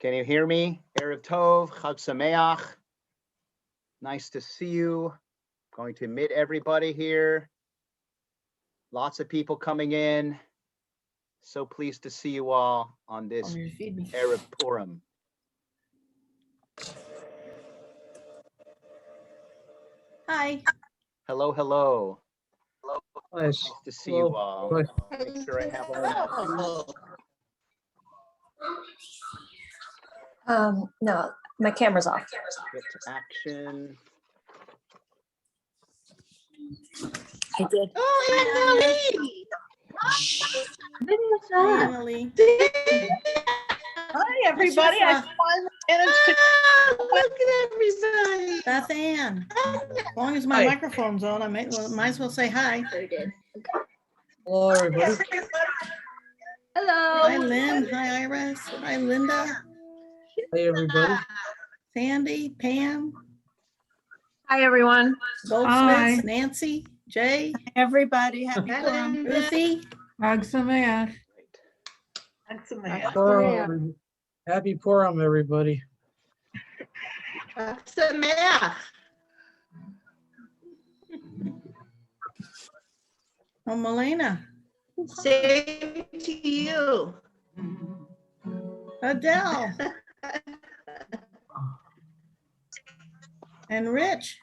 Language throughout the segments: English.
Can you hear me? Erev Tov, Chag Sameach. Nice to see you. Going to admit everybody here. Lots of people coming in. So pleased to see you all on this Erev Purim. Hi. Hello, hello. Nice to see you all. Bye. Make sure I have all No, my camera's off. Get to action. I did. Oh, Emily. Hi, everybody. I finally managed to. Look at everybody. Beth Ann. As long as my Hi. microphone's on, I might as well say hi. Very good. Hello, everybody. Hello. Hi, Lynn. Hi, Iris. Hi, Linda. Hey, everybody. Sandy, Pam, Hi, everyone. Goldsmiths, Nancy, Jay, Everybody, happy Purim. Ruthie. Chag Sameach. Purim. Happy Purim, everybody. Sameach. Oh, Melena. Same to you. Adele. And Rich.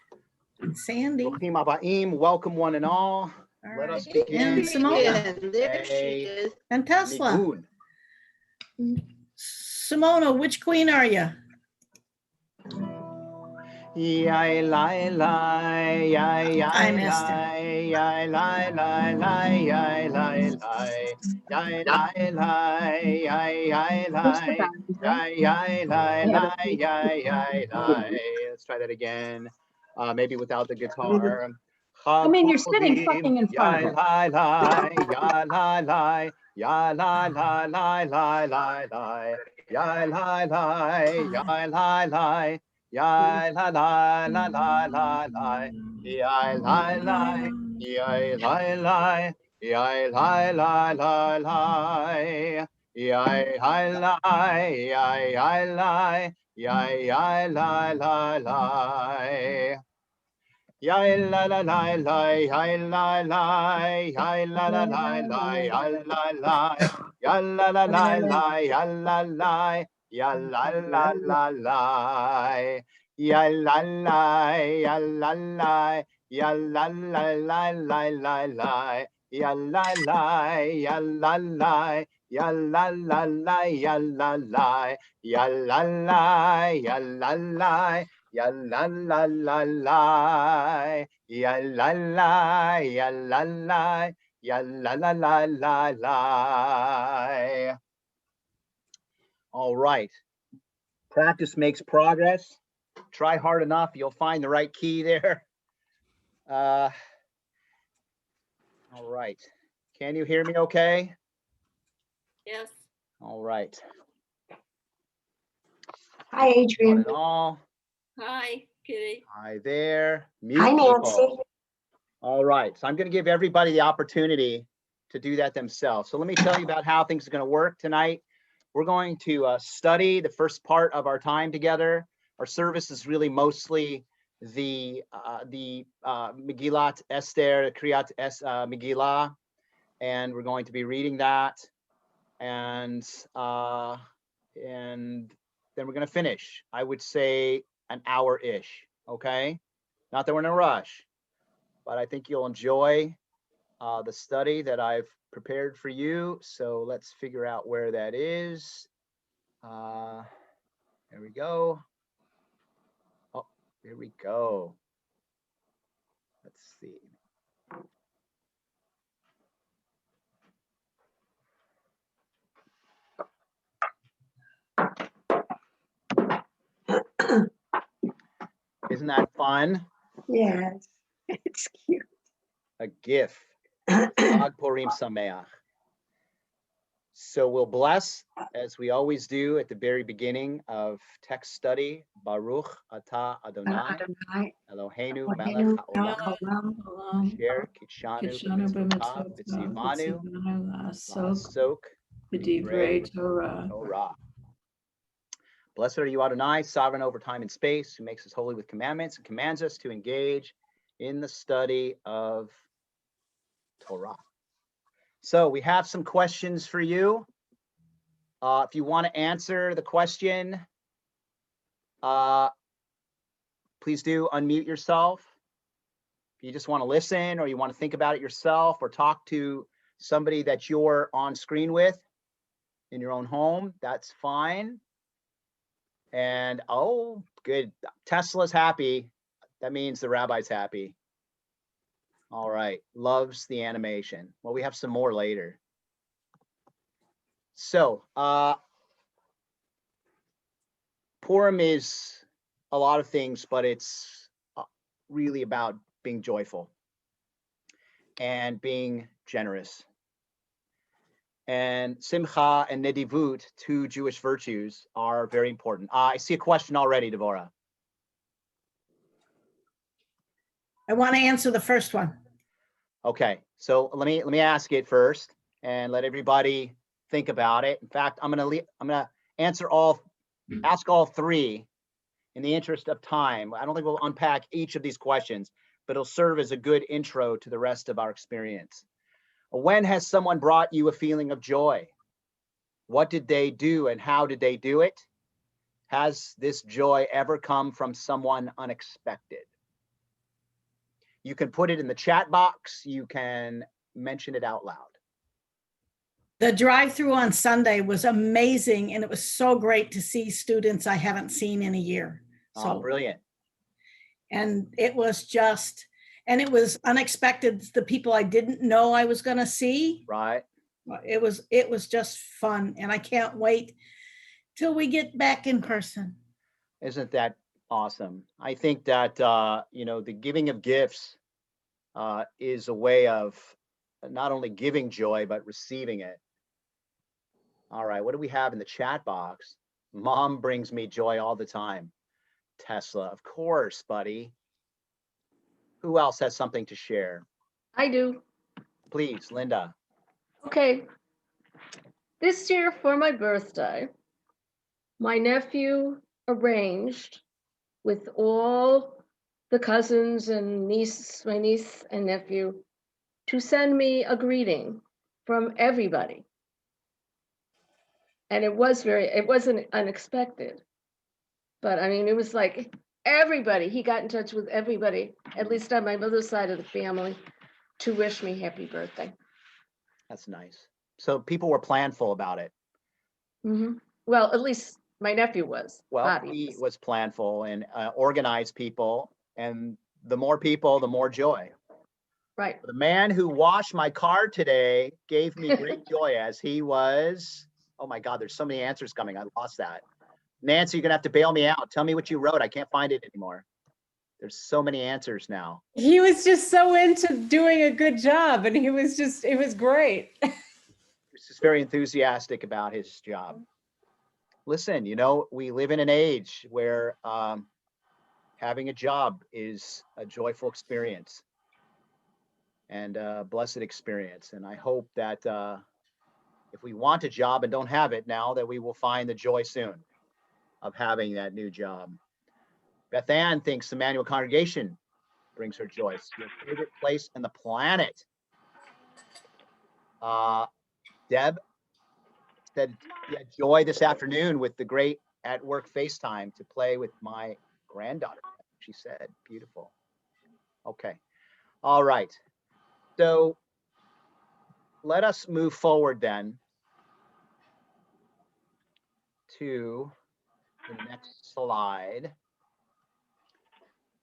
And Sandy. Bruchim Abaim, welcome one and all. All Let right. us begin. And Simona. There she is. And Tesla. Nigun. Simona, which queen are you? Yai lai lai, yai yai I missed lai, yai lai lai lai, yai lai lai, yai lai lai, yai yai lai, yai yai lai lai, yai yai lai. Let's try that again. Maybe without the guitar. I mean, you're sitting fucking in front of it. Yai lai, yai lai lai, yai lai lai lai lai lai lai, yai lai lai, yai lai lai. Yai la la la la la la, yai la la, yai la la, yai la la la la, yai la, yai la, yai la la la. Yai la la la la, yai la la, yai la la la la, yai la la, yai la la la la, yai la la. Ya la la la la, ya la la, ya la la, ya la la la la la la, ya la la, ya la la, ya la la la, ya la la, ya la la, ya la la, ya la la la la, ya la la, ya la la, ya la la la la la. All right. Practice makes progress. Try hard enough, you'll find the right key there. All right. Can you hear me okay? Yes. All right. Hi, Adrian. One and all. Hi, Kitty. Hi there. Mute Hi, people. Nancy. All right. So I'm going to give everybody the opportunity to do that themselves. So let me tell you about how things are going to work tonight. We're going to study the first part of our time together. Our service is really mostly the Megillat Esther, the Kriyat Megillah, and we're going to be reading that, and then we're going to finish. I would say an hour-ish. Okay, not that we're in a rush, but I think you'll enjoy the study that I've prepared for you. So let's figure out where that is. There we go. Oh, here we go. Let's see. Isn't that fun? Yes, it's cute. A GIF. Chag Purim sameach. So we'll bless, as we always do at the very beginning of text study. Baruch atah Adonai Eloheinu melech haolam asher kitshanu b'mitzvotav v'tzivanu la'asok b'divrei Torah. Blessed are you, Adonai, sovereign over time and space, who makes us holy with commandments and commands us to engage in the study of Torah. So we have some questions for you. If you want to answer the question, please do unmute yourself. If you just want to listen or you want to think about it yourself or talk to somebody that you're on screen with in your own home, that's fine. And oh, good. Tesla's happy. That means the rabbi's happy. All right. Loves the animation. Well, we have some more later. So, Purim is a lot of things, but it's really about being joyful and being generous. And simcha and nedivut, two Jewish virtues, are very important. I see a question already, Devorah. I want to answer the first one. Okay, so let me ask it first and let everybody think about it. In fact, I'm gonna ask all three in the interest of time. I don't think we'll unpack each of these questions, but it'll serve as a good intro to the rest of our experience. When has someone brought you a feeling of joy? What did they do and how did they do it? Has this joy ever come from someone unexpected? You can put it in the chat box. You can mention it out loud. The drive-through on Sunday was amazing, and it was so great to see students I haven't seen in a year. So brilliant. And it was unexpected. The people I didn't know I was going to see. Right. It was just fun, and I can't wait till we get back in person. Isn't that awesome? I think that the giving of gifts is a way of not only giving joy but receiving it. All right, what do we have in the chat box? Mom brings me joy all the time. Tesla, of course, buddy. Who else has something to share? I do. Please, Linda. Okay. This year for my birthday, my nephew arranged with all the cousins and my niece and nephew, to send me a greeting from everybody. And it wasn't unexpected. But I mean, it was like everybody, he got in touch with everybody, at least on my mother's side of the family, to wish me happy birthday. That's nice. So people were planful about it. Mm-hmm. Well, at least my nephew was. Well, Bobby he was planful and organized people, and the more people, the more joy. Right. The man who washed my car today gave me great joy as he was, oh my God, there's so many answers coming. I lost that. Nancy, you're gonna have to bail me out. Tell me what you wrote. I can't find it anymore. There's so many answers now. He was just so into doing a good job, and it was great. He's just very enthusiastic about his job. Listen, we live in an age where having a job is a joyful experience and a blessed experience. And I hope that if we want a job and don't have it now, that we will find the joy soon of having that new job. Beth Ann thinks the Emmanuel congregation brings her joy. It's your favorite place on the planet. Deb said she had joy this afternoon with the great at work FaceTime to play with my granddaughter. She said, beautiful. Okay. All right. So let us move forward then to the next slide.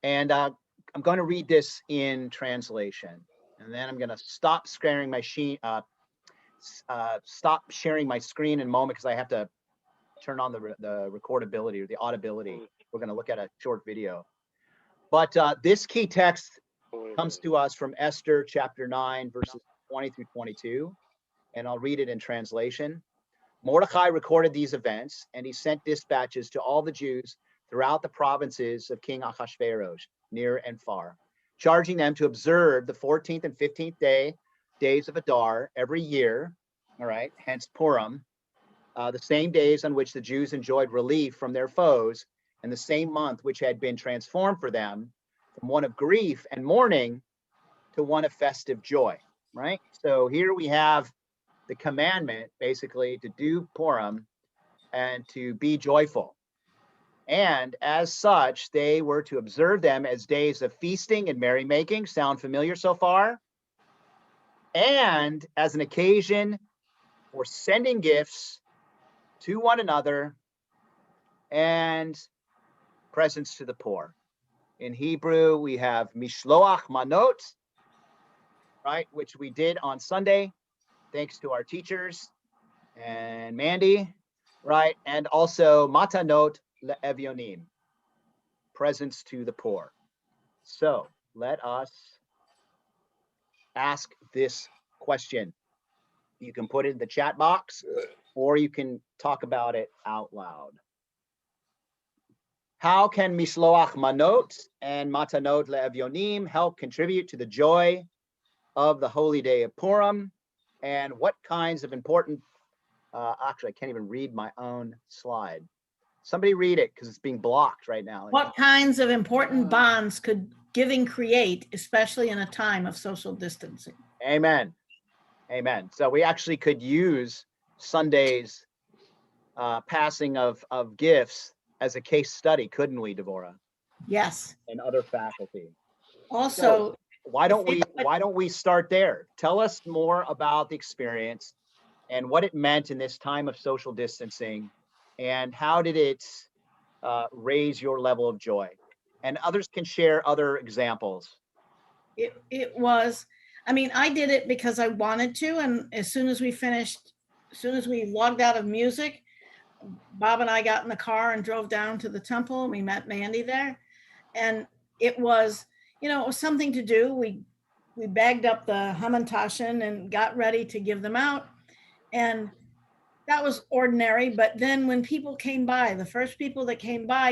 And I'm going to read this in translation, and then I'm going to stop sharing my screen in a moment because I have to turn on the recordability or the audibility. We're going to look at a short video. But this key text comes to us from Esther chapter 9, verses 20 through 22, and I'll read it in translation. Mordecai recorded these events, and he sent dispatches to all the Jews throughout the provinces of King Ahasuerus, near and far, charging them to observe the 14th and 15th days of Adar every year, all right, hence Purim, the same days on which the Jews enjoyed relief from their foes, and the same month which had been transformed for them from one of grief and mourning to one of festive joy, right? So here we have the commandment basically to do Purim and to be joyful. And as such, they were to observe them as days of feasting and merrymaking. Sound familiar so far? And as an occasion for sending gifts to one another and presents to the poor. In Hebrew, we have mishloach manot, right, which we did on Sunday, thanks to our teachers and Mandy, right, and also matanot le'evyonim, presents to the poor. So let us ask this question. You can put it in the chat box, or you can talk about it out loud. How can mishloach manot and matanot le'evyonim help contribute to the joy of the holy day of Purim? And what kinds of important, actually, I can't even read my own slide. Somebody read it because it's being blocked right now. What kinds of important bonds could giving create, especially in a time of social distancing? Amen. Amen. So we actually could use Sunday's passing of gifts as a case study, couldn't we, Devorah? Yes. And other faculty. Also, why don't we start there? Tell us more about the experience and what it meant in this time of social distancing, and how did it raise your level of joy? And others can share other examples. it was, I mean, I did it because I wanted to, and as soon as we logged out of music, Bob and I got in the car and drove down to the temple, and we met Mandy there, and it was, it was something to do. We bagged up the hamantashen and got ready to give them out, and that was ordinary. But then when people came by, the first people that came by,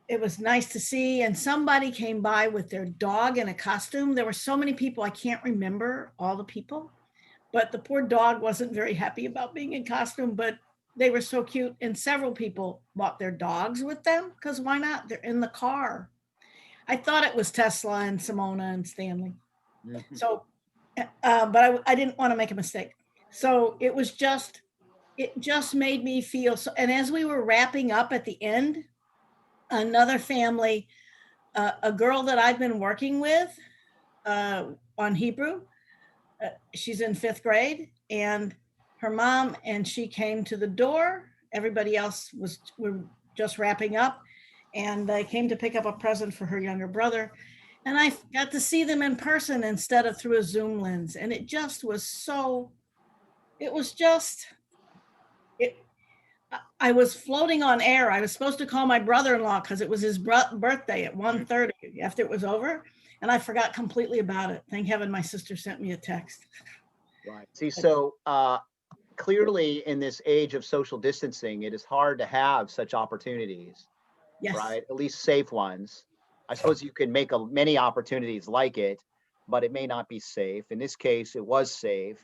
it was nice to see. And somebody came by with their dog in a costume. There were so many people, I can't remember all the people, but the poor dog wasn't very happy about being in costume, but they were so cute. And several people brought their dogs with them, because why not? They're in the car. I thought it was Tesla and Simona and Stanley. Mm-hmm. So, but I didn't want to make a mistake. So it just made me feel so. And as we were wrapping up at the end, another family, a girl that I've been working with on Hebrew, she's in 5th grade, and her mom and she came to the door. Everybody else were just wrapping up, and they came to pick up a present for her younger brother. And I got to see them in person instead of through a Zoom lens. And it just was so, I was floating on air. I was supposed to call my brother-in-law because it was his birthday at 1:30 after it was over. And I forgot completely about it. Thank heaven my sister sent me a text. Right. See, so clearly in this age of social distancing, it is hard to have such opportunities. Yes. Right? At least safe ones. I suppose you can make many opportunities like it, but it may not be safe. In this case, it was safe.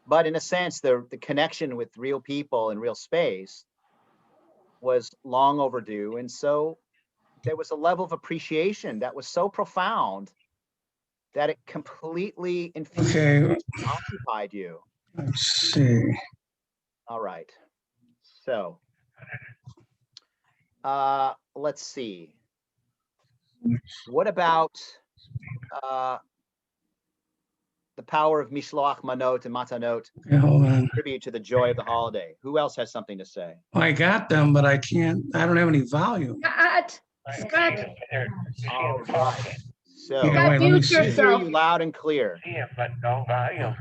But in a sense, the connection with real people and real space was long overdue. And so there was a level of appreciation that was so profound that it completely occupied you. Let's see. All right. So let's see. What about the power of mishloach manot and matanot contribute to the joy of the holiday? Who else has something to say? Well, I got them, but I don't have any volume. Scott. All right. So Scott, mute yourself. Hear you loud and clear. Yeah, but no volume.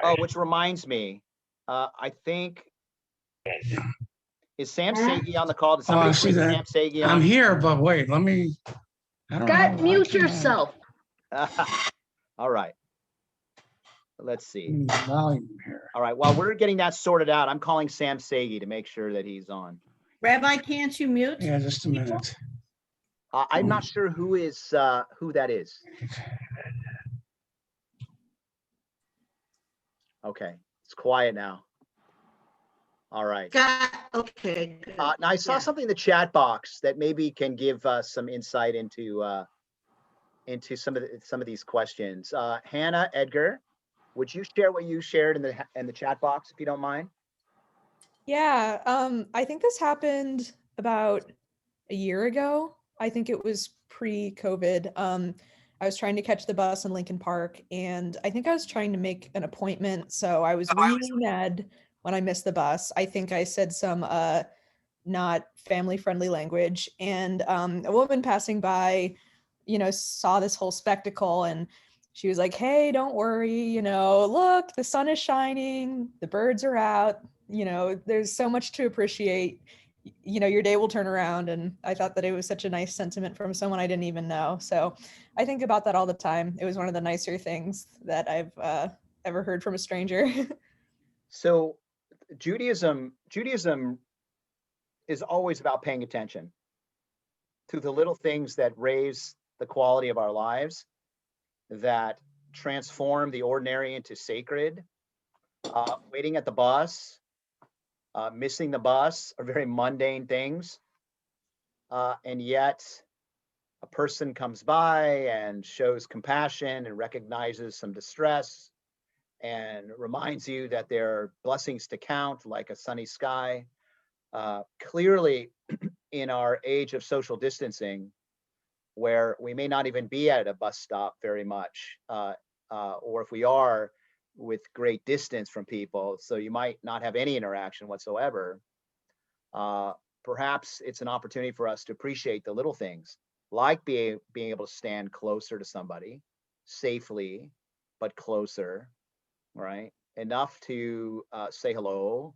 Oh, which reminds me, I think, is Sam Sagi on the call? Did somebody bring Sam Sagi on? I'm here, but wait, let me. Scott, mute yourself. All right. Let's see. Volume here. All right. While we're getting that sorted out, I'm calling Sam Sagi to make sure that he's on. Rabbi, can't you mute? Yeah, just a minute. I'm not sure who that is. Okay, it's quiet now. All right. Okay, good. Now I saw Yeah. something in the chat box that maybe can give some insight into some of these questions. Hannah, Edgar, would you share what you shared in the chat box if you don't mind? Yeah, I think this happened about a year ago. I think it was pre-COVID. I was trying to catch the bus in Lincoln Park, and I think I was trying to make an appointment. So I was really mad when I missed the bus. I think I said some not family-friendly language, and a woman passing by, saw this whole spectacle, and she was like, "Hey, don't worry, look, the sun is shining, the birds are out, there's so much to appreciate. Your day will turn around." And I thought that it was such a nice sentiment from someone I didn't even know. So I think about that all the time. It was one of the nicer things that I've ever heard from a stranger. So Judaism is always about paying attention to the little things that raise the quality of our lives, that transform the ordinary into sacred. Waiting at the bus, missing the bus are very mundane things. And yet a person comes by and shows compassion and recognizes some distress and reminds you that there are blessings to count, like a sunny sky. Clearly, in our age of social distancing, where we may not even be at a bus stop very much, or if we are, with great distance from people, so you might not have any interaction whatsoever, perhaps it's an opportunity for us to appreciate the little things, like being able to stand closer to somebody safely, but closer, right? Enough to say hello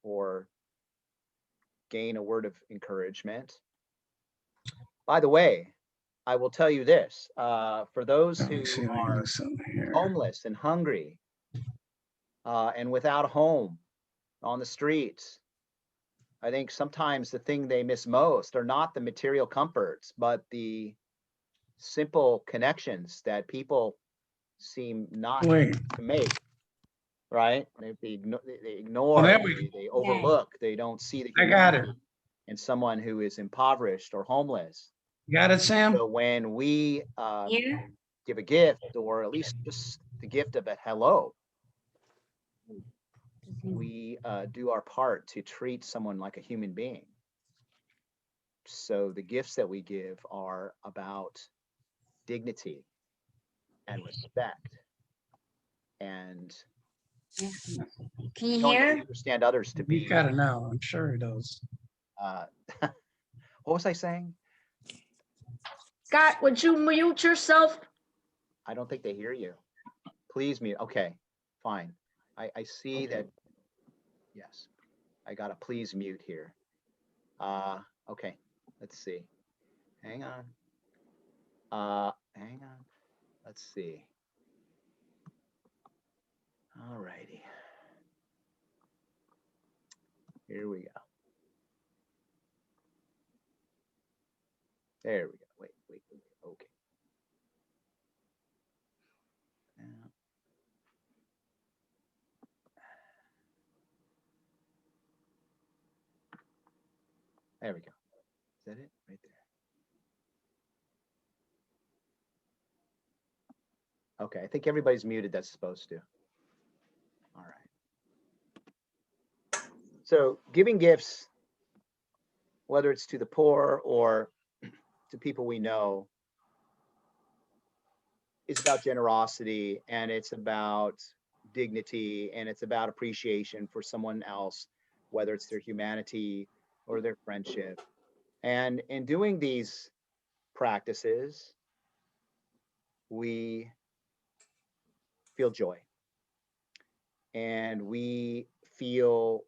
or gain a word of encouragement. By the way, I will tell you this, for those Let me see who if I can are do something here. homeless and hungry, and without a home, on the streets, I think sometimes the thing they miss most are not the material comforts, but the simple connections that people seem not Wait, to make, right? They Oh, ignore, there we they overlook, they don't see the I got it. humanity in someone who is impoverished or homeless. You got it, Sam? So when we Yeah. give a gift, or at least just the gift of a hello, we do our part to treat someone like a human being. So the gifts that we give are about dignity and respect and Can you showing that we hear? understand others to He's be, got it now. I'm sure he does. what was I saying? Scott, would you mute yourself? I don't think they hear you. Please mute. Okay, fine. I see that. Yes, I got a please mute here. Okay, let's see. Hang on. Hang on. Let's see. All righty. Here we go. There we go. Wait. Okay. Now, there we go. Is that it? Right there. Okay, I think everybody's muted that's supposed to. All right. So giving gifts, whether it's to the poor or to people we know, is about generosity, and it's about dignity, and it's about appreciation for someone else, whether it's their humanity or their friendship. And in doing these practices, we feel joy, and we feel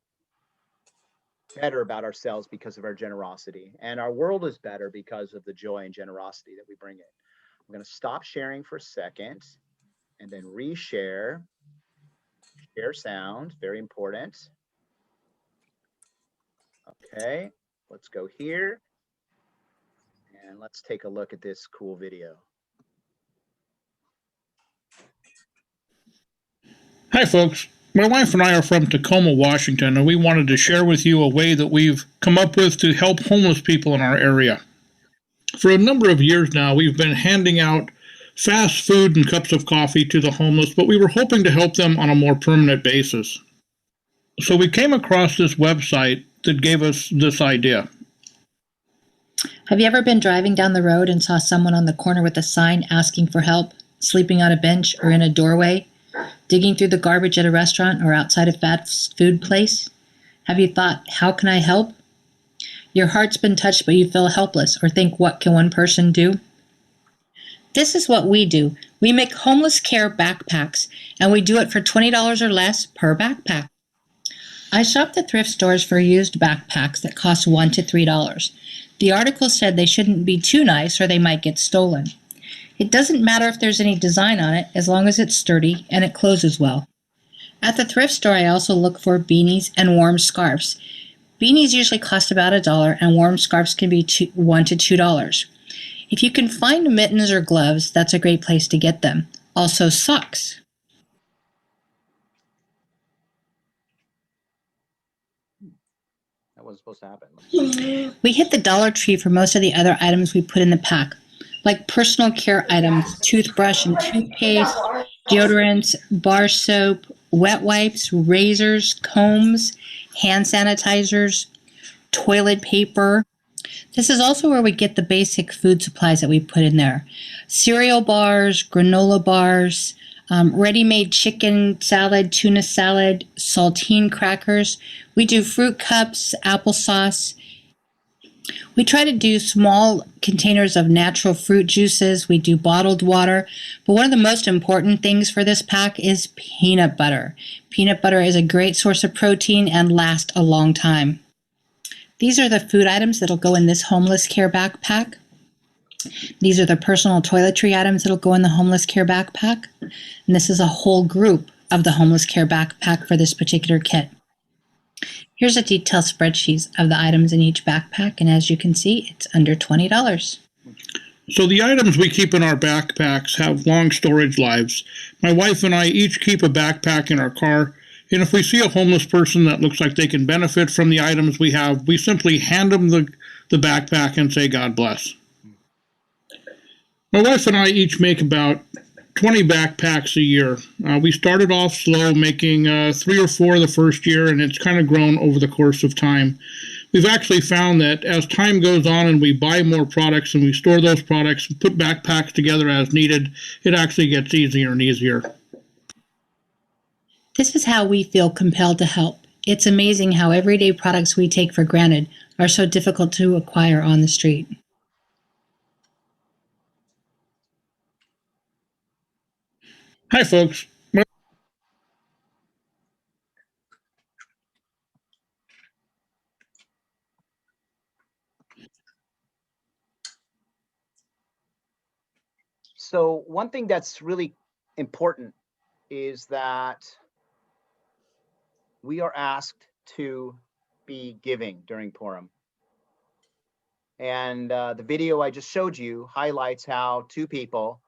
better about ourselves because of our generosity. And our world is better because of the joy and generosity that we bring in. I'm going to stop sharing for a second and then reshare. Share sound, very important. Okay, let's go here. And let's take a look at this cool video. Hi, folks. My wife and I are from Tacoma, Washington, and we wanted to share with you a way that we've come up with to help homeless people in our area. For a number of years now, we've been handing out fast food and cups of coffee to the homeless, but we were hoping to help them on a more permanent basis. So we came across this website that gave us this idea. Have you ever been driving down the road and saw someone on the corner with a sign asking for help, sleeping on a bench or in a doorway, digging through the garbage at a restaurant or outside a fast food place? Have you thought, how can I help? Your heart's been touched, but you feel helpless or think, what can one person do? This is what we do. We make homeless care backpacks, and we do it for $20 or less per backpack. I shopped at thrift stores for used backpacks that cost $1 to $3. The article said they shouldn't be too nice or they might get stolen. It doesn't matter if there's any design on it as long as it's sturdy and it closes well. At the thrift store, I also look for beanies and warm scarves. Beanies usually cost about $1 and warm scarves can be $1 to $2. If you can find mittens or gloves, that's a great place to get them. Also socks. That wasn't supposed to happen. We hit the Dollar Tree for most of the other items we put in the pack, like personal care items, toothbrush and toothpaste, deodorants, bar soap, wet wipes, razors, combs, hand sanitizers, toilet paper. This is also where we get the basic food supplies that we put in there. Cereal bars, granola bars, ready-made chicken salad, tuna salad, saltine crackers. We do fruit cups, applesauce. We try to do small containers of natural fruit juices. We do bottled water. But one of the most important things for this pack is peanut butter. Peanut butter is a great source of protein and lasts a long time. These are the food items that'll go in this homeless care backpack. These are the personal toiletry items that'll go in the homeless care backpack. And this is a whole group of the homeless care backpack for this particular kit. Here's a detailed spreadsheet of the items in each backpack, and as you can see, it's under $20. So the items we keep in our backpacks have long storage lives. My wife and I each keep a backpack in our car, and if we see a homeless person that looks like they can benefit from the items we have, we simply hand them the backpack and say, God bless. My wife and I each make about 20 backpacks a year. We started off slow, making 3 or 4 the first year, and it's kind of grown over the course of time. We've actually found that as time goes on and we buy more products and we store those products and put backpacks together as needed, it actually gets easier and easier. This is how we feel compelled to help. It's amazing how everyday products we take for granted are so difficult to acquire on the street. Hi, folks. So one thing that's really important is that we are asked to be giving during Purim. And the video I just showed you highlights how 2 people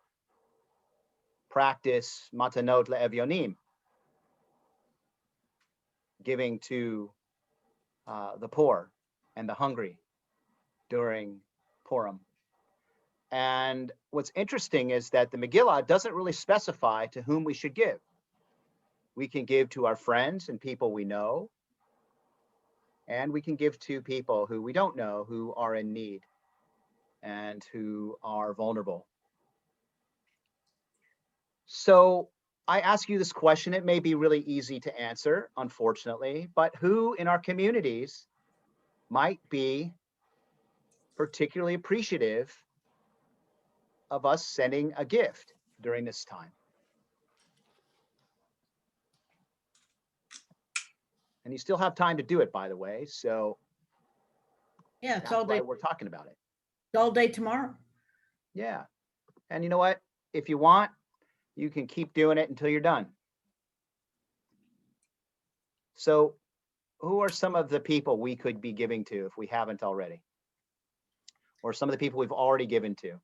practice matanot le'evyonim, giving to the poor and the hungry during Purim. And what's interesting is that the Megillah doesn't really specify to whom we should give. We can give to our friends and people we know, and we can give to people who we don't know, who are in need and who are vulnerable. So I ask you this question. It may be really easy to answer, unfortunately, but who in our communities might be particularly appreciative of us sending a gift during this time? And you still have time to do it, by the way. So Yeah, it's that's all why day, we're talking about it. all day tomorrow. Yeah. And you know what? If you want, you can keep doing it until you're done. So who are some of the people we could be giving to if we haven't already? Or some of the people we've already given to?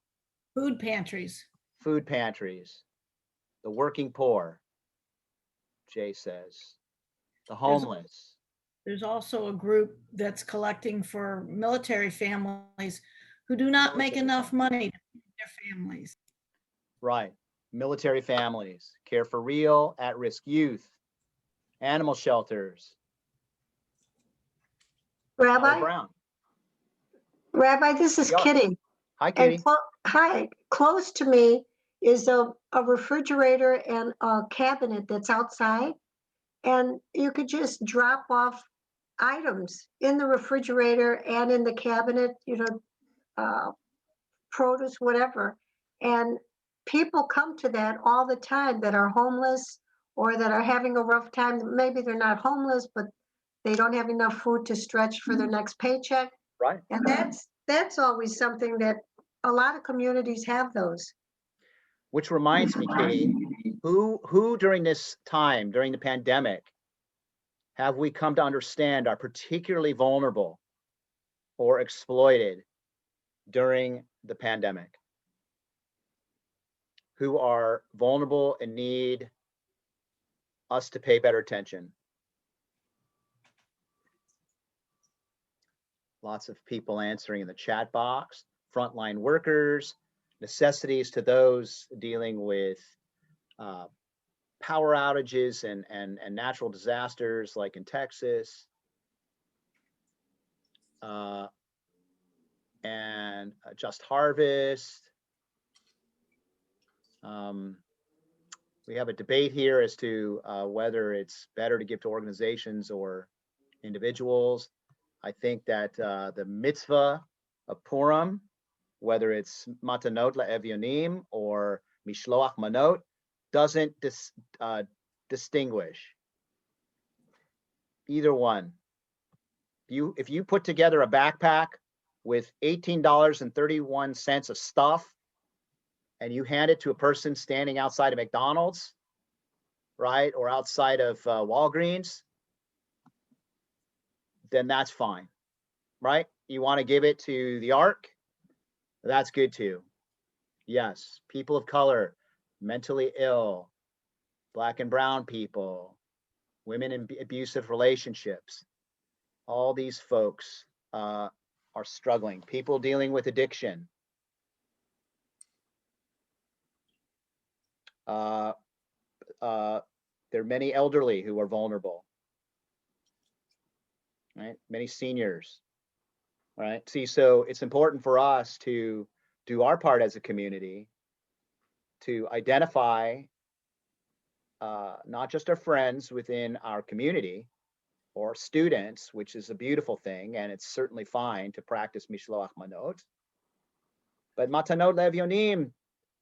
Food pantries. Food pantries, the working poor, Jay says. The homeless. There's also a group that's collecting for military families who do not make enough money to feed their families. Right. Military families, Care for Real, at-risk youth, animal shelters. Tyler Rabbi, Brown. Rabbi, this is Yeah. Kitty. Hi, Katie. Hi, close to me is a refrigerator and a cabinet that's outside. And you could just drop off items in the refrigerator and in the cabinet, produce, whatever. And people come to that all the time that are homeless or that are having a rough time. Maybe they're not homeless, but they don't have enough food to stretch for their next paycheck. Right. And that's always something that a lot of communities have those. Which reminds me, Katie, who during this time, during the pandemic, have we come to understand are particularly vulnerable or exploited during the pandemic? Who are vulnerable and need us to pay better attention? Lots of people answering in the chat box. Frontline workers, necessities to those dealing with power outages and natural disasters like in Texas. And Just Harvest. We have a debate here as to whether it's better to give to organizations or individuals. I think that the mitzvah of Purim, whether it's matanot la'evyonim or mishloach manot, doesn't distinguish either one. If you put together a backpack with $18.31 of stuff and you hand it to a person standing outside of McDonald's, right, or outside of Walgreens, then that's fine, right? You want to give it to the Ark, that's good too. Yes, people of color, mentally ill, Black and brown people, women in abusive relationships, all these folks are struggling. People dealing with addiction. There are many elderly who are vulnerable, right? Many seniors, right? See, so it's important for us to do our part as a community to identify not just our friends within our community or students, which is a beautiful thing, and it's certainly fine to practice mishloach manot. But matanot levyonim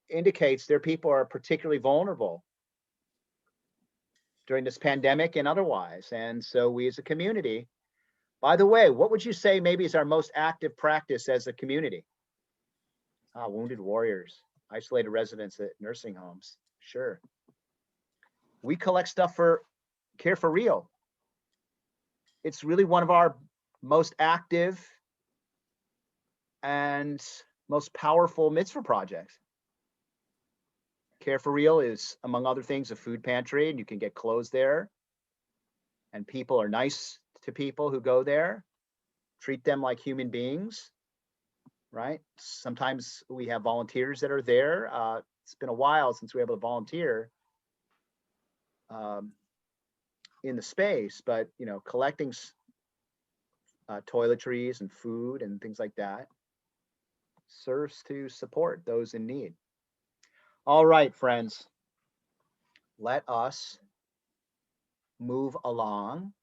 indicates their people are particularly vulnerable during this pandemic and otherwise. And so we as a community, by the way, what would you say maybe is our most active practice as a community? Wounded warriors, isolated residents at nursing homes. Sure. We collect stuff for Care for Real. It's really one of our most active and most powerful mitzvah projects. Care for Real is, among other things, a food pantry, and you can get clothes there. And people are nice to people who go there, treat them like human beings, right? Sometimes we have volunteers that are there. It's been a while since we were able to volunteer in the space, but collecting toiletries and food and things like that serves to support those in need. All right, friends, let us move along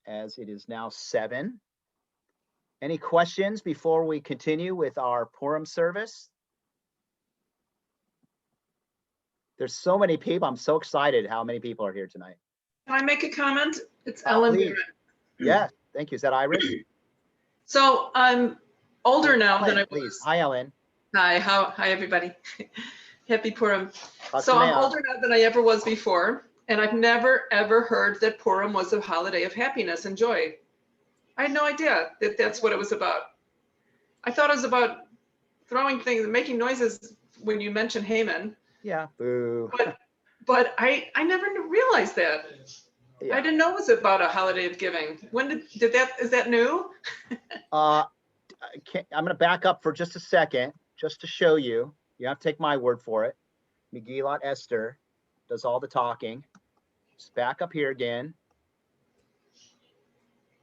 as it is now 7. Any questions before we continue with our Purim service? There's so many people. I'm so excited how many people are here tonight. Can I make a comment? It's Ellen. Please. Yes, thank you. Is that Iris? So I'm older now than I was. Please. Hi, Ellen. Hi, hi everybody. Happy Purim. So I'm older now than I ever was before, and I've never ever heard that Purim was a holiday of happiness and joy. I had no idea that that's what it was about. I thought it was about throwing things and making noises when you mention Haman. Yeah. Boo. but I never realized that. I didn't know it was about a holiday of giving. When is that new? I'm going to back up for just a second, just to show you. You have to take my word for it. Megillah Esther does all the talking. Just back up here again.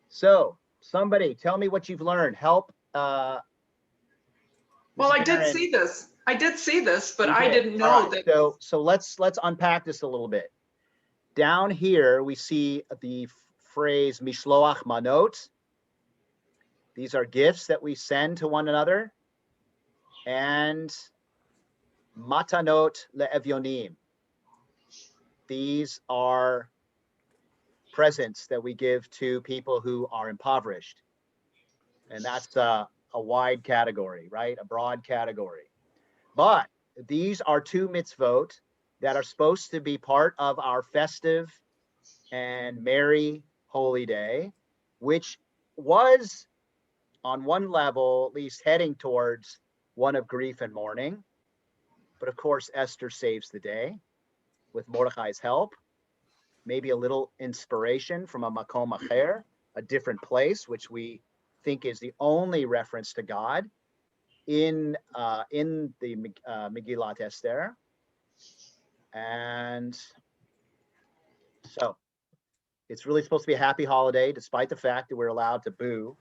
So somebody tell me what you've learned. Help. Well, I did see this. I did see this, but I didn't know All right. that. So let's unpack this a little bit. Down here, we see the phrase mishloach manot. These are gifts that we send to one another. And matanot le'evyonim. These are presents that we give to people who are impoverished. And that's a wide category, right? A broad category. But these are two mitzvot that are supposed to be part of our festive and merry holy day, which was on one level at least heading towards one of grief and mourning. But of course, Esther saves the day with Mordechai's help, maybe a little inspiration from a makom acher, a different place, which we think is the only reference to God in the Megillat Esther. And so it's really supposed to be a happy holiday, despite the fact that we're allowed to boo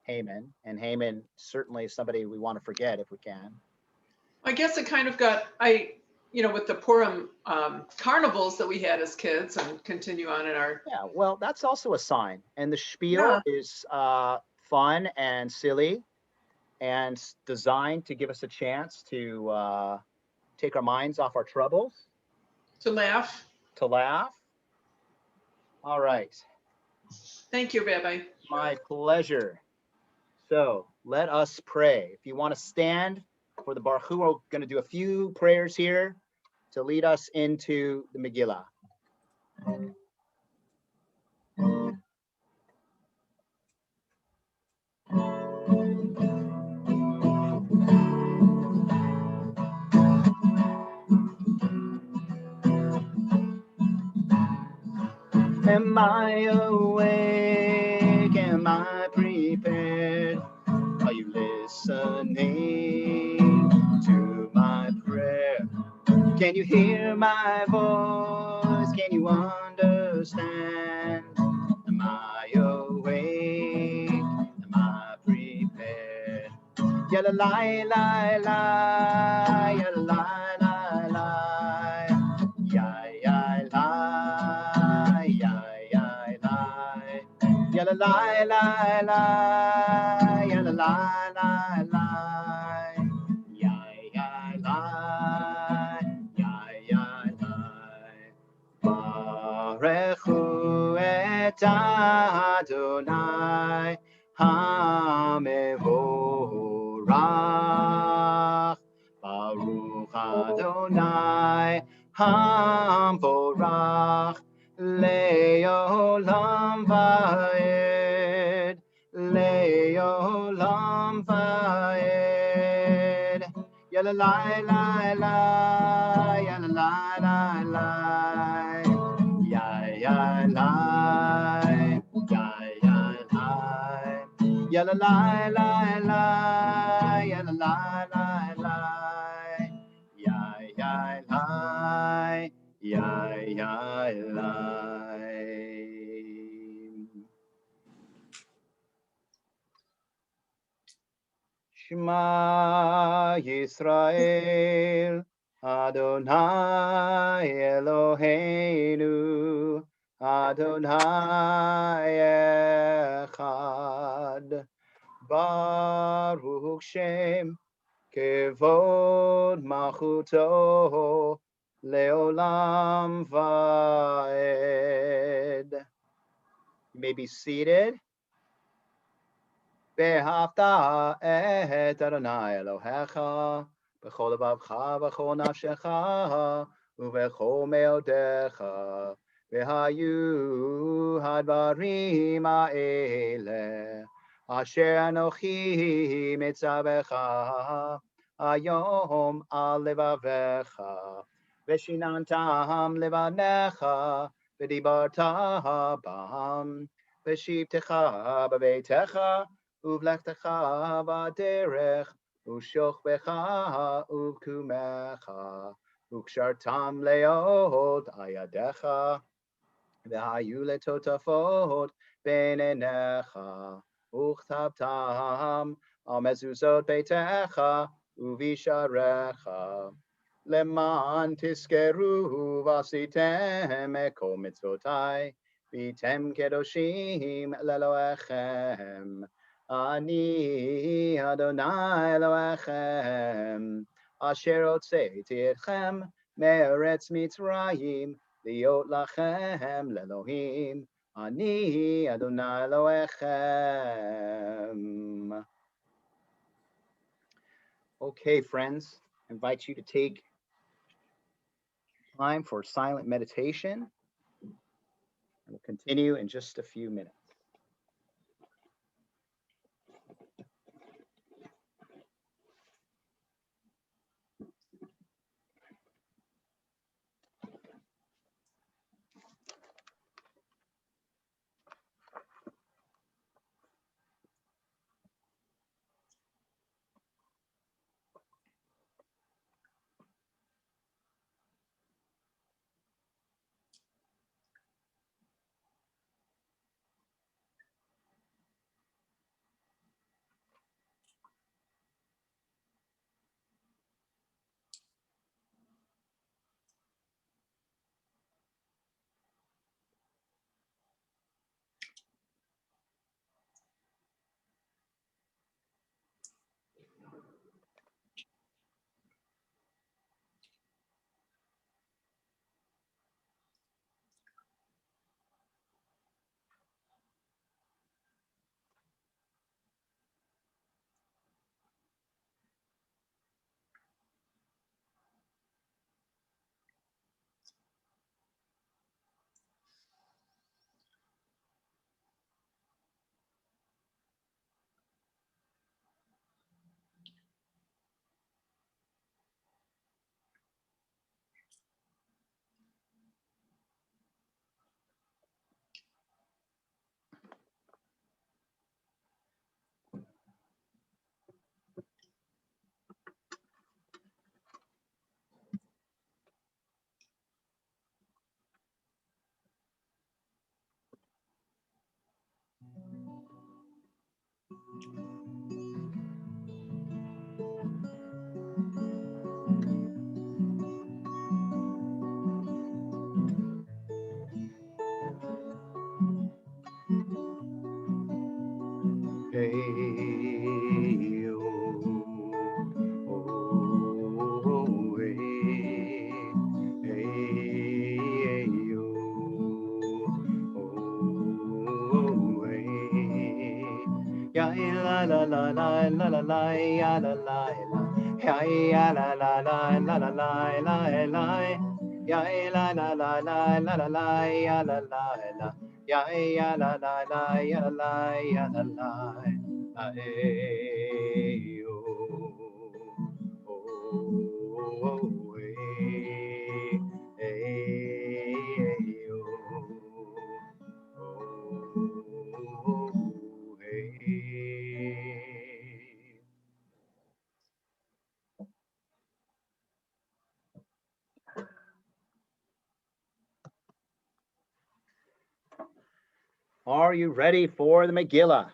Haman. And Haman certainly is somebody we want to forget if we can. I guess it kind of got, with the Purim carnivals that we had as kids and continue on in our. Yeah, well, that's also a sign. And the spiel is fun and silly and designed to give us a chance to take our minds off our troubles. To laugh. To laugh. All right. Thank you, Rabbi. My pleasure. So let us pray. If you want to stand for the Baruch Hu, we're going to do a few prayers here to lead us into the Megillah. Am I awake? Am I prepared? Are you listening to my prayer? Can you hear my voice? Can you understand? Am I awake? Am I prepared? Yalla lie, lie, lie, yalla lie, lie, lie, yai, yai, lie, yai, yai, lie, yalla lie, lie, lie, yalla lie, lie, lie, yai, yai, lie, yai, yai, lie. Barechu et Adonai HaMevorach, Baruch Adonai HaMevorach, Le'olam va'ed, Le'olam va'ed. Yalla lai lai lai, yalla lai lai lai, yai yai lai, yai yai lai, yalla lai lai lai, yalla lai lai lai, yai yai lai, yai yai lai. Shema Yisrael, Adonai Eloheinu, Adonai Echad. Baruch Shem, Kevod Malchuto, Leolam Vaed. You may be seated. Behavta et Adonai Elohecha, b'chol lebavcha, b'chol nafshecha, u'b'chol meodecha, v'hayu hadvarim ha'ele, asher anochi mitzavecha, hayom al levavecha, Veshinantam levanecha, v'dibarta bam, v'shivtecha b'veitecha, uvlechtecha b'derech, u'shochbecha uvkumecha, ukshartam leod ayadecha, v'hayu letotafot beinenecha, uchtabtam al mezuzot beitecha, uvisharecha. Leman tiskeru vasitem eko mitzvotai, vitem kedoshim leloechem. Ani Adonai Elohechem, asher hotzeiti etchem me'eretz Mitzrayim, liot lachem lelohim. Ani Adonai Elohechem. Okay, friends, I invite you to take time for silent meditation. We'll continue in just a few minutes. Hey, oh, oh, hey, hey, oh, hey. Ya la la la la la la la ya la la la ya la la la la la la la la ya la la la la la la la ya la la la ya la la la ya la la ya la la la oh Are you ready for the Megillah?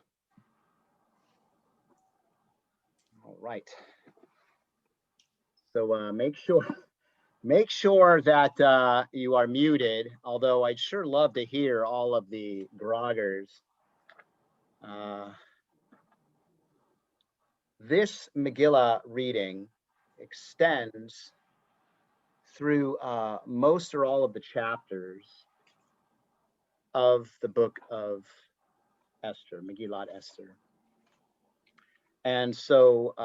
All right. So make sure that you are muted, although I'd sure love to hear all of the groggers. This Megillah reading extends through most or all of the chapters of the book of Esther, Megillat Esther. And so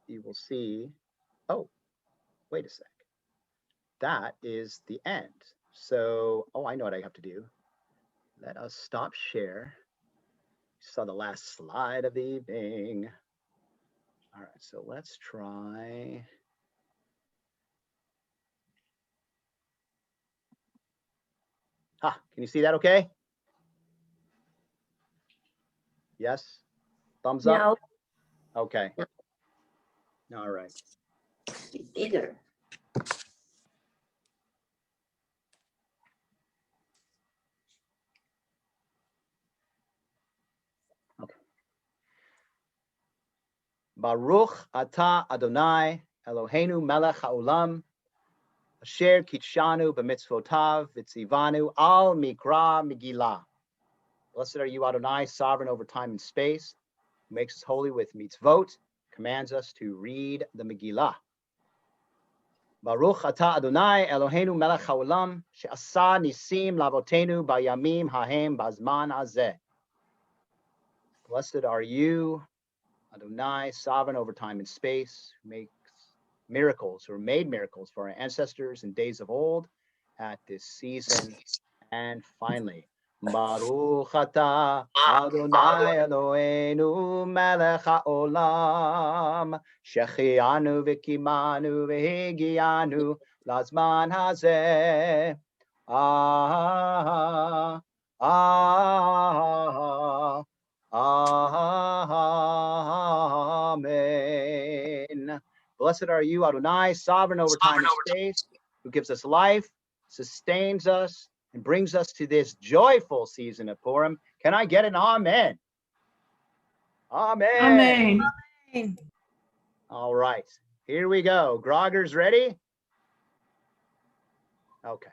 you will see, oh, wait a sec. That is the end. So, oh, I know what I have to do. Let us stop share. Saw the last slide of the evening. All right, so let's try Can you see that okay? Yes? Thumbs up? No, Okay. All right. bigger. Baruch atah Adonai Eloheinu melech haolam asher kitshanu b'mitzvotav v'tzivanu al mikra Megillah. Blessed are you, Adonai, sovereign over time and space, who makes us holy with mitzvot, commands us to read the Megillah. Baruch atah Adonai Eloheinu melech haolam she'asa nisim lavotenu bayamim hahem bazman hazeh. Blessed are you, Adonai, sovereign over time and space, who makes miracles, or made miracles for our ancestors in days of old, at this season. And finally, Baruch atah Adonai Eloheinu melech haolam shechianu v'kimanu v'higianu lazman hazeh. Amen. Blessed are you, Adonai, sovereign over time and space, who gives us life, sustains us, and brings us to this joyful season of Purim. Can I get an amen? Amen. Amen. All right, here we go. Groggers ready? Okay.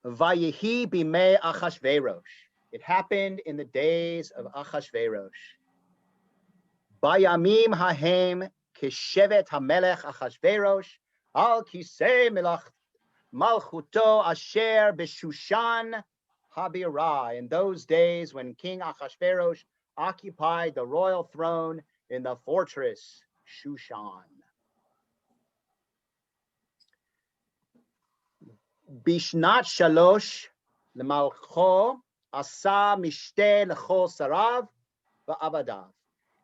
Vayehi bimei Achashverosh. It happened in the days of Achashverosh. Bayamim hahem kishevet hamelech Achashverosh al kisei malchuto asher b'Shushan habirah. In those days when King Achashverosh occupied the royal throne in the fortress Shushan. Bishnat shalosh lemalcho asa mishte lechol sarav va'abadav.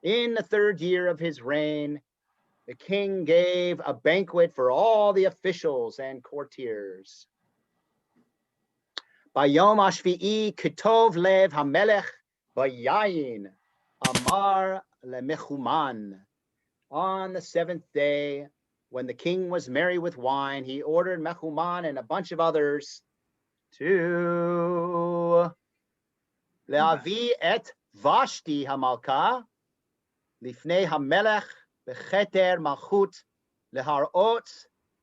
In the 3rd year of his reign, the king gave a banquet for all the officials and courtiers. Bayom ashvi'i kitov lev hamelech bayayin amar lemechuman. On the 7th day, when the king was merry with wine, he ordered Mechuman and a bunch of others to le'avi et Vashti hamalka lifnei hamelech becheter malchut leharot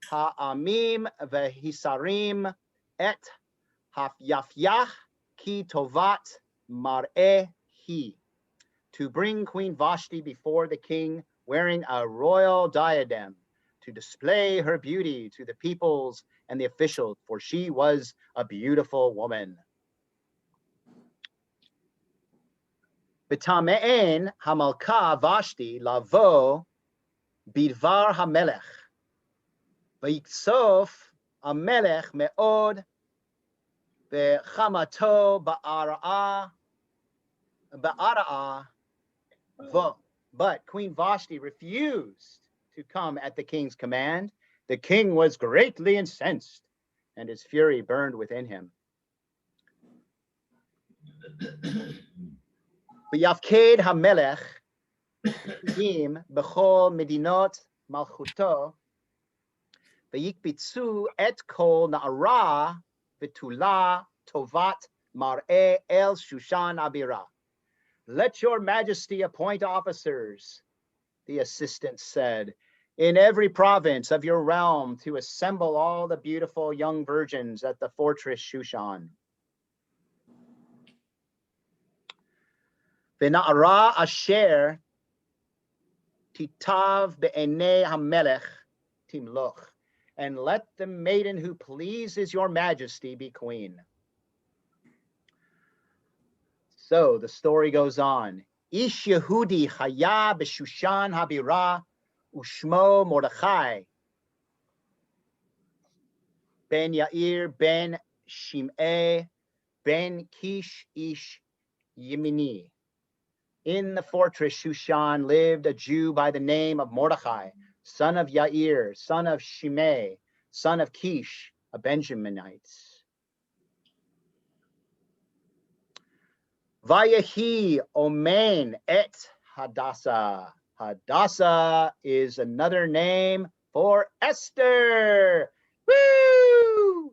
ha'amim vehisarim et hafyafyach ki tovat mar'eh hi. To bring Queen Vashti before the king wearing a royal diadem, to display her beauty to the peoples and the officials, for she was a beautiful woman. B'tame'en hamalka Vashti lavo bidvar hamelech v'yiksof hamelech me'od v'chamato ba'ara'a vo. But Queen Vashti refused to come at the king's command. The king was greatly incensed, and his fury burned within him. V'yafked hamelech im b'chol medinot malchuto v'yikbitzu et kol na'ara v'tula tovat mar'eh el Shushan abira. Let your majesty appoint officers, the assistant said, in every province of your realm to assemble all the beautiful young virgins at the fortress Shushan. V'na'ara asher titav be'enei hamelech timloch. And let the maiden who pleases your majesty be queen. So the story goes on. Ish Yehudi chaya b'Shushan habira ushmo Mordechai ben Yair ben Shim'eh ben Kish ish Yemini. In the fortress Shushan lived a Jew by the name of Mordechai, son of Yair, son of Shimei, son of Kish, a Benjaminite. Vayehi Omen et Hadassah. Hadassah is another name for Esther. Woo!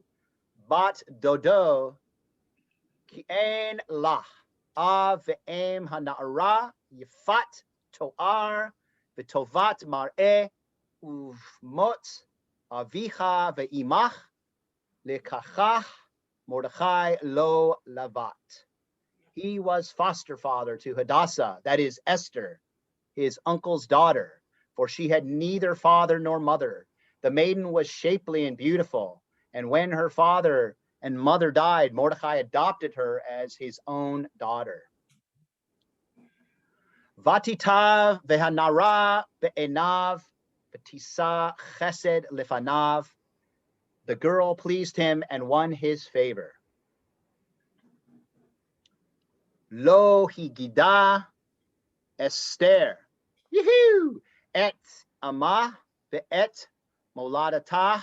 Bat Dodo ki ein lah av ve'em hana'ara yifat to'ar v'tovat mar'eh uvmot avicha ve'imach lekachach Mordechai lo lavat. He was foster father to Hadassah, that is Esther, his uncle's daughter, for she had neither father nor mother. The maiden was shapely and beautiful, and when her father and mother died, Mordechai adopted her as his own daughter. Vatitav vehanara be'enav v'tisa chesed lefanav. The girl pleased him and won his favor. Lo higida Esther. Yehoo! Et amah ve'et moladatah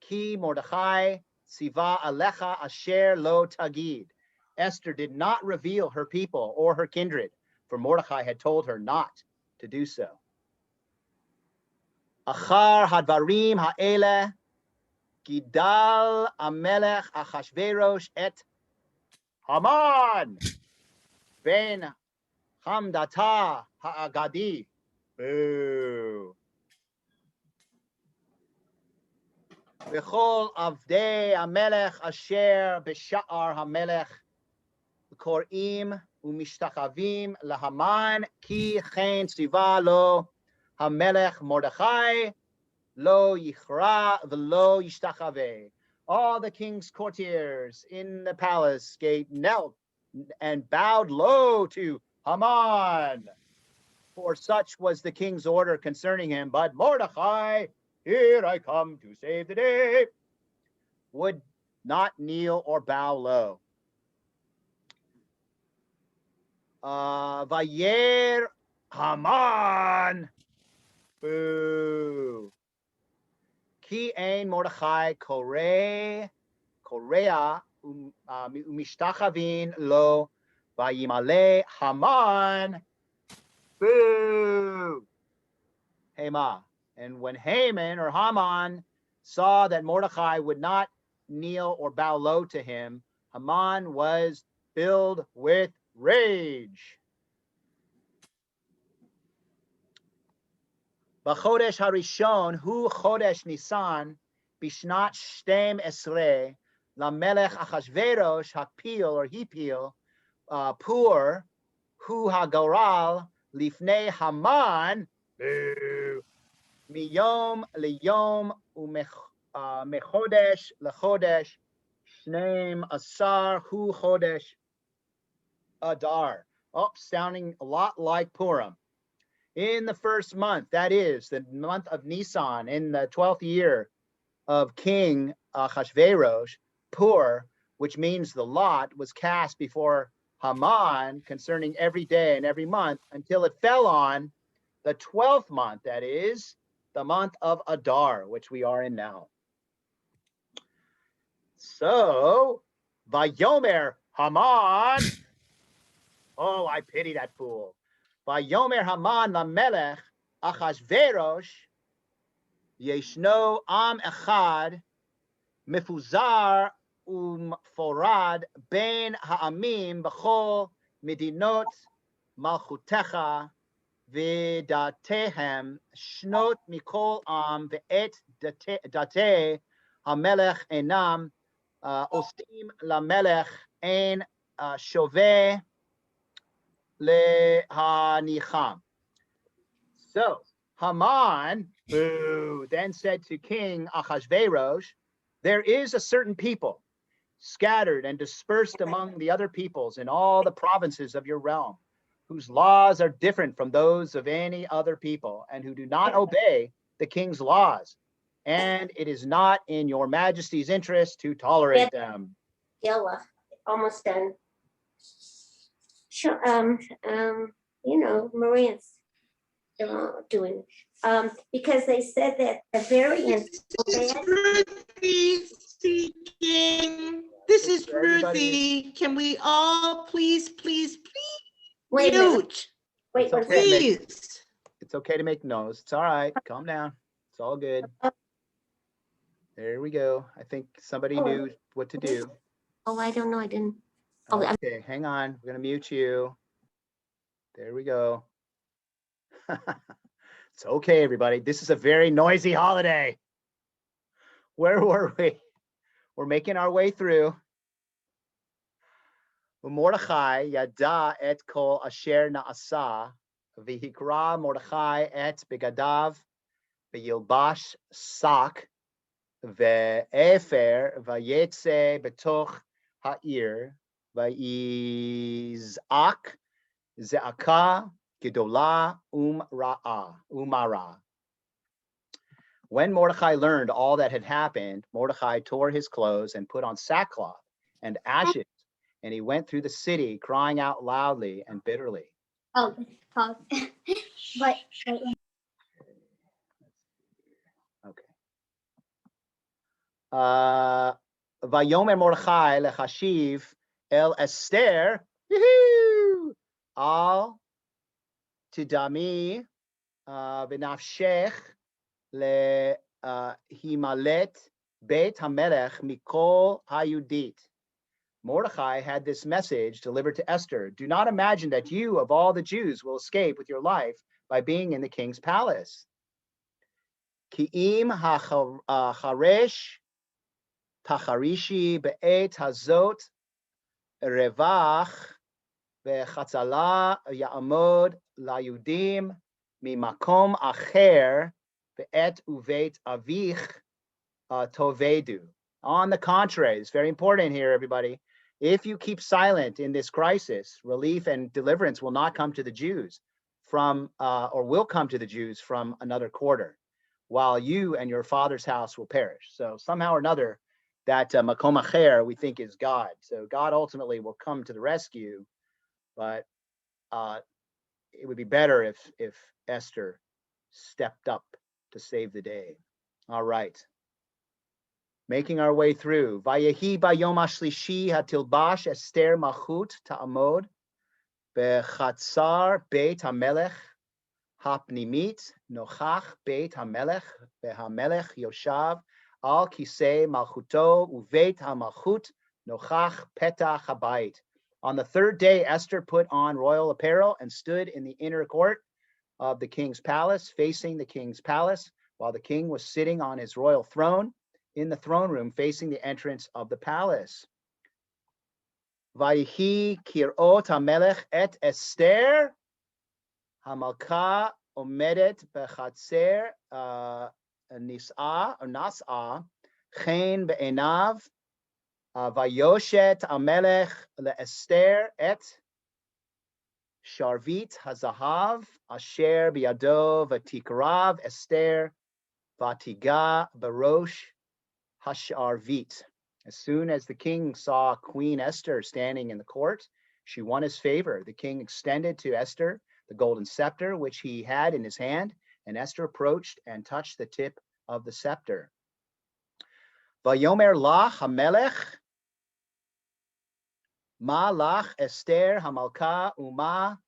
ki Mordechai siva alecha asher lo tagid. Esther did not reveal her people or her kindred, for Mordechai had told her not to do so. Achar hadvarim ha'ele gidal amelech Achashverosh et Haman ben Hamdata ha'agadi. Boo. V'chol avdei hamelech asher b'sha'ar hamelech korim u'mishtachavim lahaman ki chen tziva lo hamelech Mordechai lo yichra v'lo yishtachaveh. All the king's courtiers in the palace gate knelt and bowed low to Haman, for such was the king's order concerning him. But Mordechai, here I come to save the day, would not kneel or bow low. Vayer Haman, boo. Ki ein Mordechai Korea umishtachavin lo vayimale Haman. Boo! Hema. And when Haman or Haman saw that Mordechai would not kneel or bow low to him, Haman was filled with rage. B'chodesh harishon hu chodesh Nisan bishnat shtem esrei lamelech Achashverosh hapil or hipil pur hu hagoral lifnei Haman miyom liyom umechodesh lechodesh shneim asar hu chodesh Adar. Oh, sounding a lot like Purim. In the first month, that is the month of Nisan, in the 12th year of King Achashverosh, Pur, which means the lot, was cast before Haman concerning every day and every month until it fell on the 12th month, that is the month of Adar, which we are in now. So, Vayomer Haman, oh, I pity that fool. Vayomer Haman lamelech Achashverosh yeshno am echad mefuzar umforad ben ha'amim b'chol medinot malchutecha v'datehem shnot mikol am ve'et date hamelech enam ostim lamelech ein shoveh lehanicham. So Haman, boo, then said to King Achashverosh, there is a certain people scattered and dispersed among the other peoples in all the provinces of your realm, whose laws are different from those of any other people, and who do not obey the king's laws. And it is not in your majesty's interest to tolerate them. Yalla, almost done. Sure, you know, Maria's. doing, because they said that the variants. Ruthie speaking. This is Ruthie. Can we all please Wait a minute. mute? Wait, It's one okay to second. make- Please. It's okay to make noise. It's all right. Calm down. It's all good. There we go. I think somebody knew what to do. Oh, I don't know. I didn't. Oh, I'm Okay, hang on. We're gonna mute you. There we go. It's okay, everybody. This is a very noisy holiday. Where were we? We're making our way through. Mordechai yada et kol asher naasa v'hikra Mordechai et begadav v'yilbash sak ve'efer v'yetze betoch ha'ir v'yizak ze'aka gedola umara. When Mordechai learned all that had happened, Mordechai tore his clothes and put on sackcloth and ashes, and he went through the city crying out loudly and bitterly. Oh, pause. But Okay. Vayomer Mordechai lechashiv el Esther al tidami v'nafshech lehimalet beit hamelech mikol hayudit. Mordechai had this message delivered to Esther. Do not imagine that you, of all the Jews, will escape with your life by being in the king's palace. Ki'im hacharesh tacharishi be'et hazot revach ve'chatzala ya'amod layudim mimakom acher be'et uvet avich tovedu. On the contrary, it's very important here, everybody. If you keep silent in this crisis, relief and deliverance will not come to the Jews from, or will come to the Jews from another quarter, while you and your father's house will perish. So somehow or another, that makom acher we think is God. So God ultimately will come to the rescue, but it would be better if Esther stepped up to save the day. All right. Making our way through. Vayehi bayom ashlishi hatilbash Esther malchut ta'amod bechatzar beit hamelech hapnimit nochach beit hamelech vehamelech yoshav al kisei malchuto uveit hamalchut nochach petach habayit. On the third day, Esther put on royal apparel and stood in the inner court of the king's palace, facing the king's palace, while the king was sitting on his royal throne in the throne room facing the entrance of the palace. Vayihi kirot hamelech et Esther hamalka omedet bechatzer nas'a chen be'enav vayoshet hamelech leEsther et sharvit hazahav asher biyado v'tikrav Esther vatiga barosh Hasharvit. As soon as the king saw Queen Esther standing in the court, she won his favor. The king extended to Esther the golden scepter which he had in his hand, and Esther approached and touched the tip of the scepter. Vayomer la hamelech ma lach Esther hamalka uma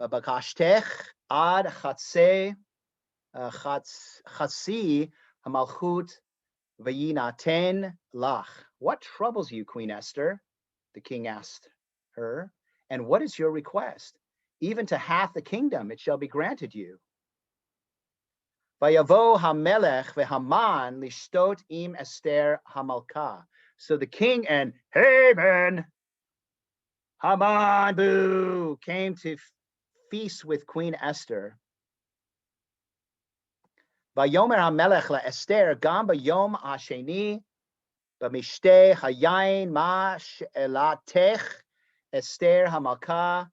bakashtech ad chatsi hamalchut Vayinaten lach. What troubles you, Queen Esther? The king asked her. And what is your request? Even to half the kingdom it shall be granted you. Vayavo hamelech vehaman lishtot im Esther hamalka. So the king and Haman, Haman, boo, came to feast with Queen Esther. Vayomer hamelech leEsther gam bayom hasheni b'mishteh hayayin ma she'elatech Esther hamalka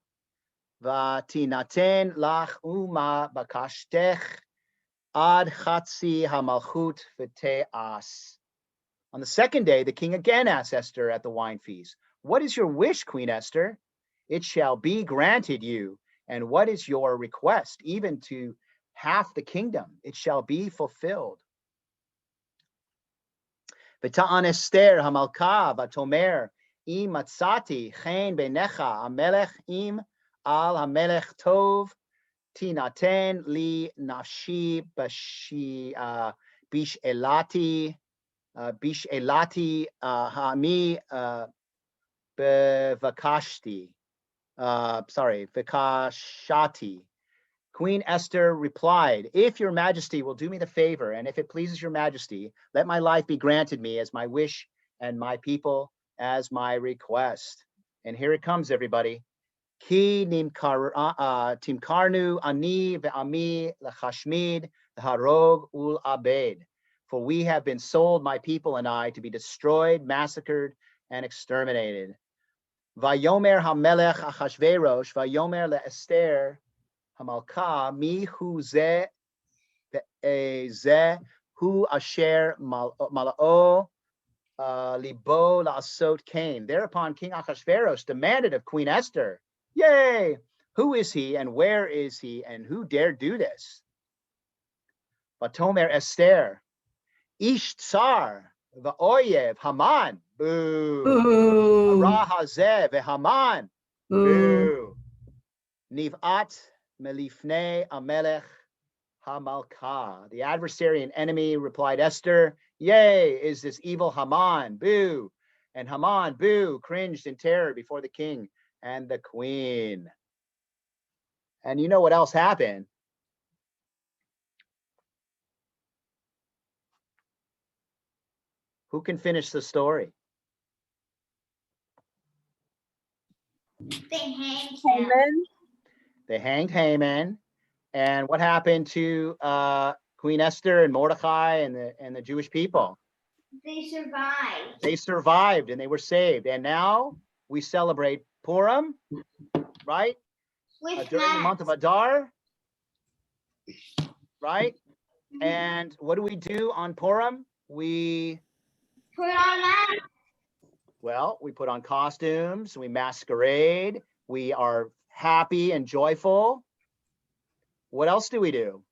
v'tinaten lach uma bakashtech ad chatzi hamalchut v'te'as. On the second day, the king again asked Esther at the wine feast, "What is your wish, Queen Esther? It shall be granted you. And what is your request? Even to half the kingdom. It shall be fulfilled. V'ta'an Esther hamalka v'tomer im matzati chen beinecha hamelech im al hamelech tov tinaten li nafshi bish elati hami bevakashti. Vikashati. Queen Esther replied, if your majesty will do me the favor, and if it pleases your majesty, let my life be granted me as my wish and my people as my request. And here it comes, everybody. Ki timkarnu ani ve'ami lechashmid harog ul abed. For we have been sold, my people and I, to be destroyed, massacred, and exterminated. Vayomer hamelech Achashverosh, vayomer le'Esther hamalka mi hu ze hu asher malao libo la'asot came. Thereupon King Achashverosh demanded of Queen Esther, yay, who is he and where is he and who dare do this? Vatomer Esther, ish tsar va'oyev Haman, boo. Ra hazeh ve'Haman, boo. Niv'at melifnei amelech hamalka. The adversary and enemy, replied Esther, yea, is this evil Haman, boo. And Haman, boo, cringed in terror before the king and the queen. And you know what else happened? Who can finish the story? They hanged Haman. They hanged Haman. And what happened to Queen Esther and Mordecai and the Jewish people? They survived. They survived and they were saved. And now we celebrate Purim, right? During the month of Adar, right? And what do we do on Purim? We put on masks. Well, we put on costumes, we masquerade, we are happy and joyful. What else do we do?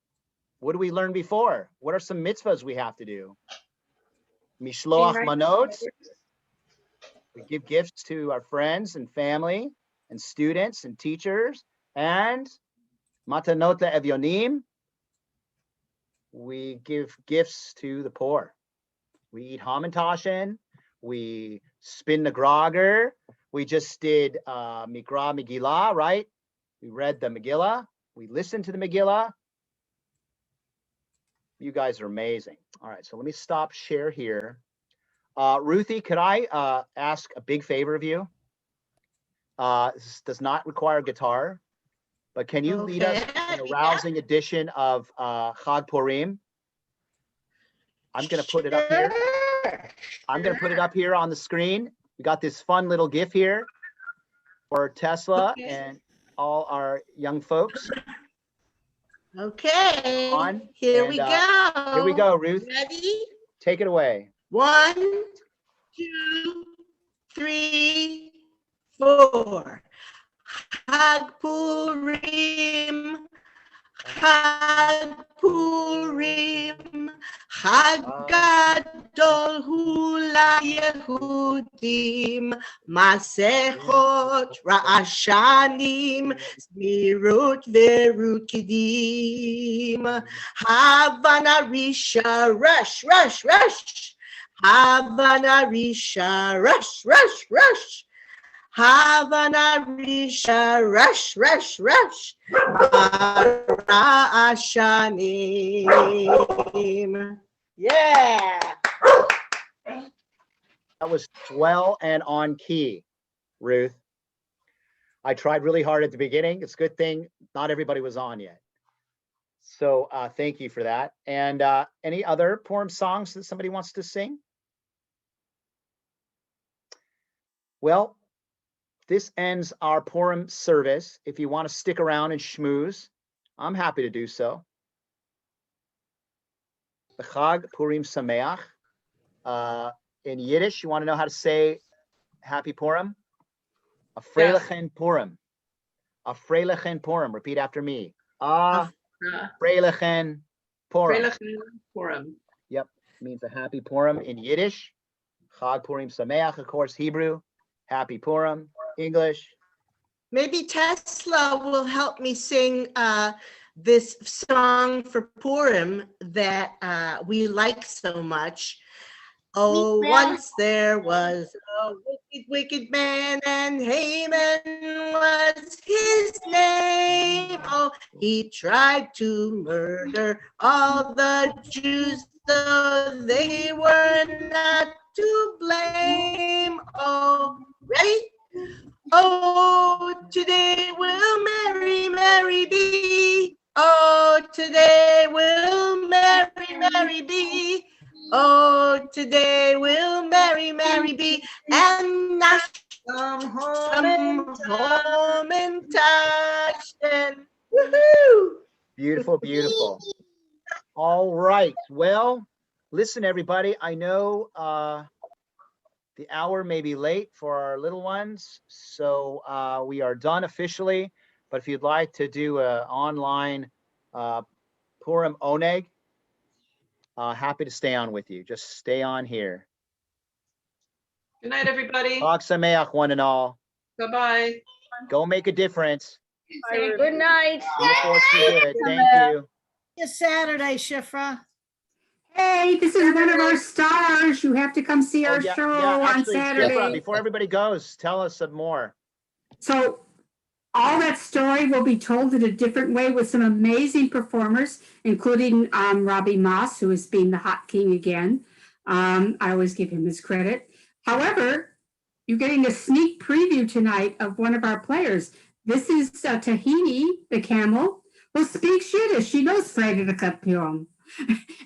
What do we learn before? What are some mitzvahs we have to do? Mishloach manot. We give gifts to our friends and family and students and teachers. And matanot le'evyonim. We give gifts to the poor. We eat hamantashen. We spin the grogger. We just did Megillah, right? We read the Megillah. We listened to the Megillah. You guys are amazing. All right, so let me stop share here. Ruthie, could I ask a big favor of you? This does not require guitar, but can you lead us in a rousing edition of Chag Purim? I'm going to put it up here. I'm going to put it up here on the screen. We got this fun little GIF here for Tesla and all our young folks. Okay. Here we go. Here we go, Ruth. Ready? Take it away. 1, 2, 3, 4. Chag Purim, Chag Purim, Chag Gadol hu laYehudim, Masechot Ra'ashanim, Zmirut Verukidim, Havana Risha, rush, rush, rush, Havana Risha, rush, rush, rush. Havana Risha, rush, rush, rush. Ra'ashanim. Yeah. That was swell and on key, Ruth. I tried really hard at the beginning. It's a good thing not everybody was on yet. So thank you for that. And any other Purim songs that somebody wants to sing? Well, this ends our Purim service. If you want to stick around and schmooze, I'm happy to do so. The Chag Purim sameach. In Yiddish, you want to know how to say Happy Purim? A freilichen Purim. A freilichen Purim. Repeat after me. A freilichen Purim. Freilichen Purim. Yep, means a happy Purim in Yiddish. Chag Purim sameach, of course, Hebrew. Happy Purim, English. Maybe Tesla will help me sing this song for Purim that we like so much. Oh, once there was a wicked man, and Haman was his name. Oh, he tried to murder all the Jews, though they were not to blame. Oh, ready? Oh, today will Mary, Mary be. Oh, today will Mary, Mary be. Oh, today will Mary, Mary be. And now come home and touch them. Woohoo! Beautiful, beautiful. All right. Well, listen, everybody. I know the hour may be late for our little ones, so we are done officially. But if you'd like to do an online Purim Oneg, happy to stay on with you. Just stay on here. Good night, everybody. Chag sameach, one and all. Bye-bye. Go make a difference. Good night. Be a force for good. Thank you. It's Saturday, Shifra. Hey, this is one of our stars. You have to come see our show on actually, Saturday. Shifra, before everybody goes, tell us some more. So all that story will be told in a different way with some amazing performers, including Robbie Moss, who is being the hot king again. I always give him his credit. However, you're getting a sneak preview tonight of one of our players. This is Tahini, the camel, who speaks Yiddish. She knows freilichen Purim.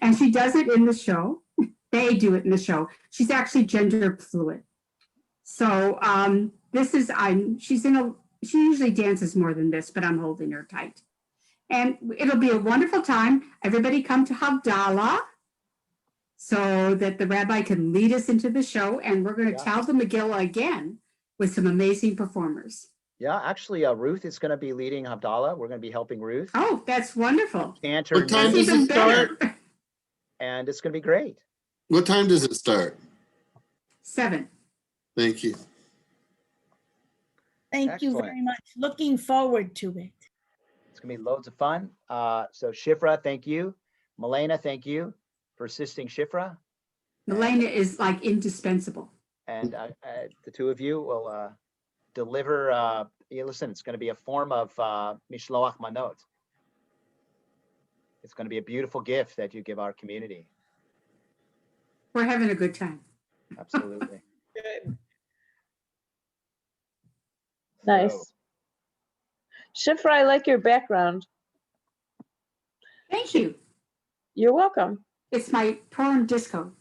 And she does it in the show. They do it in the show. She's actually gender fluid. So she usually dances more than this, but I'm holding her tight. And it'll be a wonderful time. Everybody come to Havdalah so that the rabbi can lead us into the show. And we're going to tell the Megillah again with some amazing performers. Yeah, actually, Ruth is going to be leading Havdalah. We're going to be helping Ruth. Oh, that's wonderful. Cantor, what time does it start? And it's going to be great. What time does it start? 7. Thank you. Thank you very much. Looking forward to it. It's going to be loads of fun. So Shifra, thank you. Milena, thank you for assisting Shifra. Milena is like indispensable. And the two of you will deliver, listen, it's going to be a form of mishloach manot. It's going to be a beautiful gift that you give our community. We're having a good time. Absolutely. Good. Nice. Shifra, I like your background. Thank you. You're welcome. It's my Purim disco.